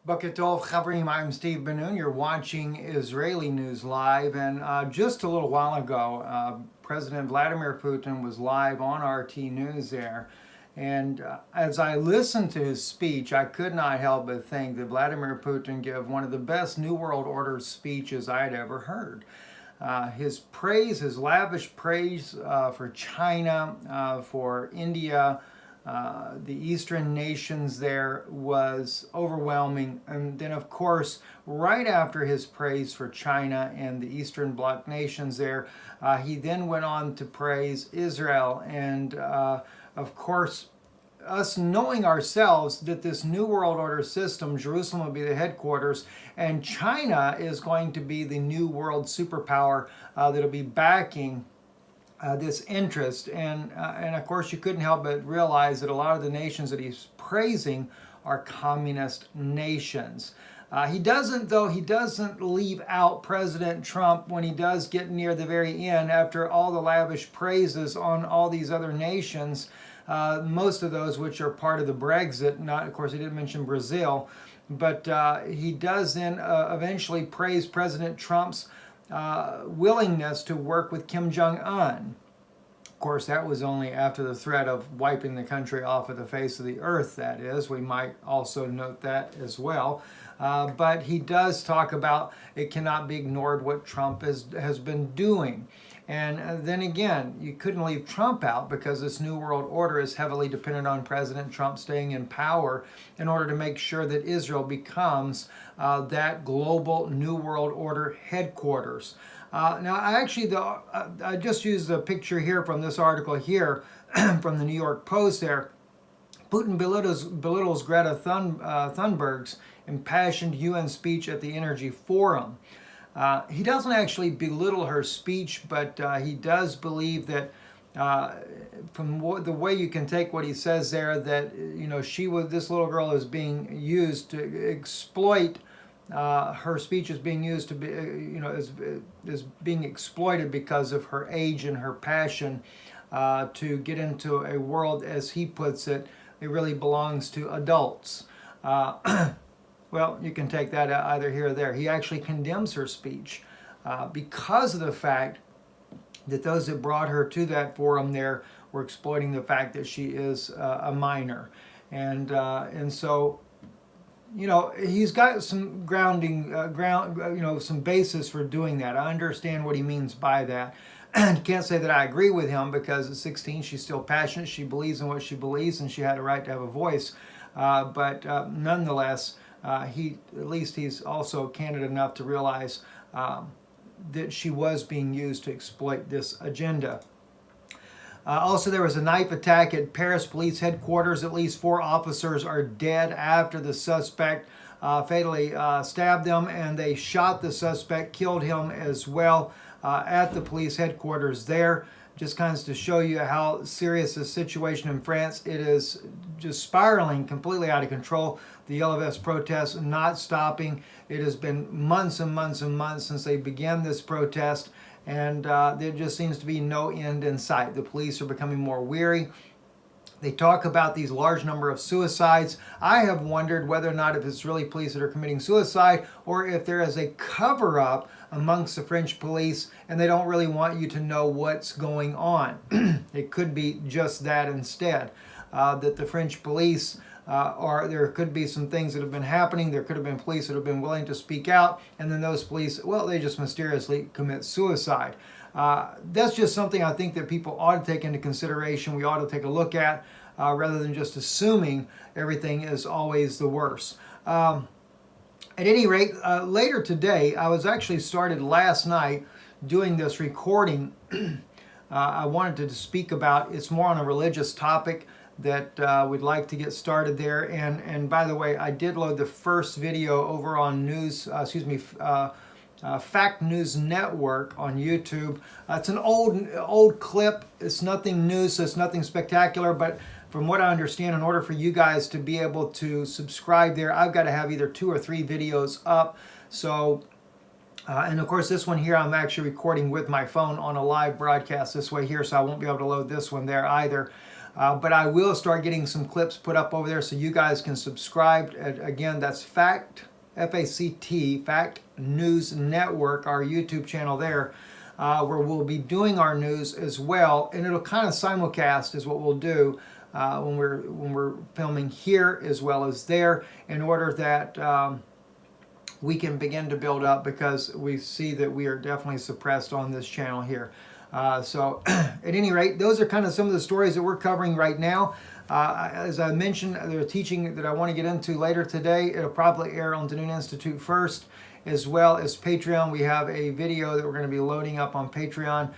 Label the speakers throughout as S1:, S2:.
S1: Boker Tov Chavrim, I'm Steve Benoon. You're watching Israeli News Live. And just a little while ago, President Vladimir Putin was live on RT News there. And as I listened to his speech, I could not help but think that Vladimir Putin gave one of the best New World Order speeches I had ever heard. His praise, his lavish praise for China, for India, the eastern nations there was overwhelming. And then, of course, right after his praise for China and the Eastern Bloc nations there, he then went on to praise Israel. And, of course, us knowing ourselves that this New World Order system, Jerusalem will be the headquarters, and China is going to be the new world superpower that'll be backing this interest, and of course you couldn't help but realize that a lot of the nations that he's praising are communist nations. He doesn't leave out President Trump when he does get near the very end after all the lavish praises on all these other nations, most of those which are part of the Brexit. Not, of course, he didn't mention Brazil, but he does then eventually praise President Trump's willingness to work with Kim Jong-un. Of course, that was only after the threat of wiping the country off of the face of the earth, that is. We might also note that as well. But he does talk about it cannot be ignored what Trump has been doing. And then again, you couldn't leave Trump out because this New World Order is heavily dependent on President Trump staying in power in order to make sure that Israel becomes that global New World Order headquarters. Now, I just used a picture here from this article here from the New York Post there. Putin belittles Greta Thunberg's impassioned UN speech at the Energy Forum. He doesn't actually belittle her speech, but he does believe that from the way you can take what he says there, that this little girl is being used to exploit. Her speech is being used to be, is being exploited because of her age and her passion to get into a world, as he puts it, it really belongs to adults. Well, you can take that either here or there. He actually condemns her speech because of the fact that those that brought her to that forum there were exploiting the fact that she is a minor, and so he's got some some basis for doing that. I understand what he means by that. Can't say that I agree with him because at 16 she's still passionate. She believes in what she believes, and she had a right to have a voice. But nonetheless, he's also candid enough to realize that she was being used to exploit this agenda. Also, there was a knife attack at Paris police headquarters. At least 4 officers are dead after the suspect fatally stabbed them, and they shot the suspect, killed him as well at the police headquarters there. Just kind of to show you how serious the situation in France. It is just spiraling completely out of control. The Yellow Vest protests not stopping. It has been months and months and months since they began this protest, and there just seems to be no end in sight. The police are becoming more weary. They talk about these large number of suicides. I have wondered whether or not if it's really police that are committing suicide or if there is a cover-up amongst the French police and they don't really want you to know what's going on. It could be just that instead, that the French police there could be some things that have been happening. There could have been police that have been willing to speak out, and then those police, well, they just mysteriously commit suicide. That's just something I think that people ought to take into consideration. We ought to take a look at rather than just assuming everything is always the worst. At any rate, later today, I was actually started last night doing this recording. I wanted to speak about, it's more on a religious topic that we'd like to get started there. And by the way, I did load the first video over on Fact News Network on YouTube. It's an old clip. It's nothing new, so it's nothing spectacular, but from what I understand, in order for you guys to be able to subscribe there, I've got to have either 2 or 3 videos up. So, and of course this one here, I'm actually recording with my phone on a live broadcast this way here, so I won't be able to load this one there either. But I will start getting some clips put up over there so you guys can subscribe. Again, that's Fact, F-A-C-T, Fact News Network, our YouTube channel there, where we'll be doing our news as well. And it'll kind of simulcast is what we'll do when we're filming here as well as there, in order that we can begin to build up, because we see that we are definitely suppressed on this channel here. So at any rate, those are kind of some of the stories that we're covering right now. As I mentioned, there's a teaching that I want to get into later today. It'll probably air on Danoon Institute first, as well as Patreon. We have a video that we're going to be loading up on Patreon.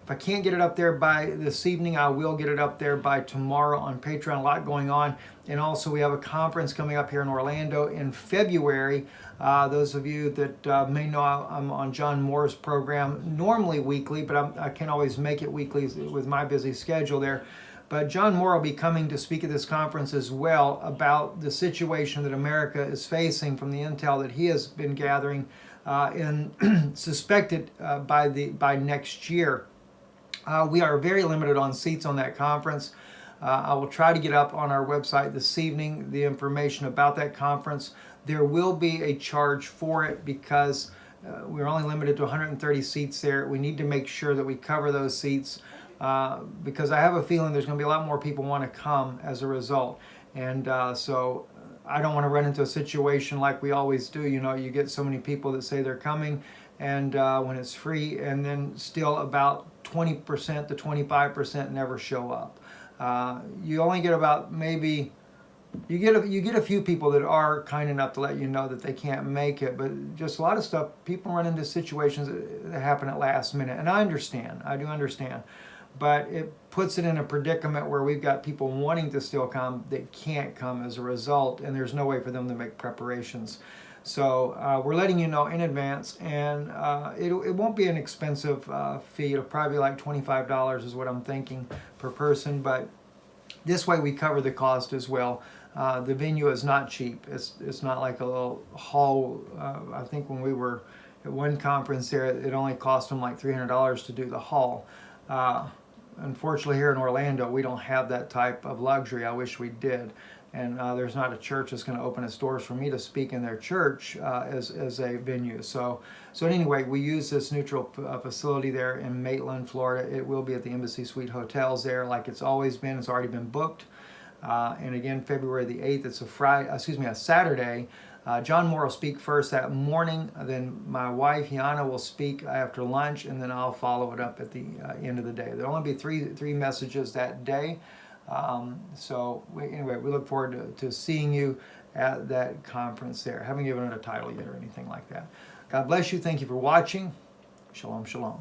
S1: If I can't get it up there by this evening, I will get it up there by tomorrow on Patreon. A lot going on. And also we have a conference coming up here in Orlando in February. Those of you that may know, I'm on John Moore's program, normally weekly, but I can't always make it weekly with my busy schedule there. But John Moore will be coming to speak at this conference as well about the situation that America is facing from the intel that he has been gathering and suspected by next year. We are very limited on seats on that conference. I will try to get up on our website this evening the information about that conference. There will be a charge for it because we're only limited to 130 seats there. We need to make sure that we cover those seats because I have a feeling there's going to be a lot more people want to come as a result. And so I don't want to run into a situation like we always do. You know, you get so many people that say they're coming, and when it's free, and then still about 20% to 25% never show up. You only get about maybe, you get a few people that are kind enough to let you know that they can't make it, but just a lot of stuff, people run into situations that happen at last minute, and I understand, I do understand, but it puts it in a predicament where we've got people wanting to still come that can't come as a result, and there's no way for them to make preparations. So we're letting you know in advance, and it won't be an expensive fee. It'll probably be like $25 is what I'm thinking per person, but this way we cover the cost as well. The venue is not cheap. It's not like a little hall. I think when we were at one conference there, it only cost them like $300 to do the hall. Unfortunately, here in Orlando, we don't have that type of luxury. I wish we did. And there's not a church that's going to open its doors for me to speak in their church as a venue. So anyway, we use this neutral facility there in Maitland, Florida. It will be at the Embassy Suite Hotels there, like it's always been. It's already been booked. And again, February the 8th, it's a Saturday. John Moore will speak first that morning. Then my wife, Yana, will speak after lunch, and then I'll follow it up at the end of the day. There'll only be three messages that day. Anyway, we look forward to seeing you at that conference there. Haven't given it a title yet or anything like that. God bless you. Thank you for watching. Shalom, shalom.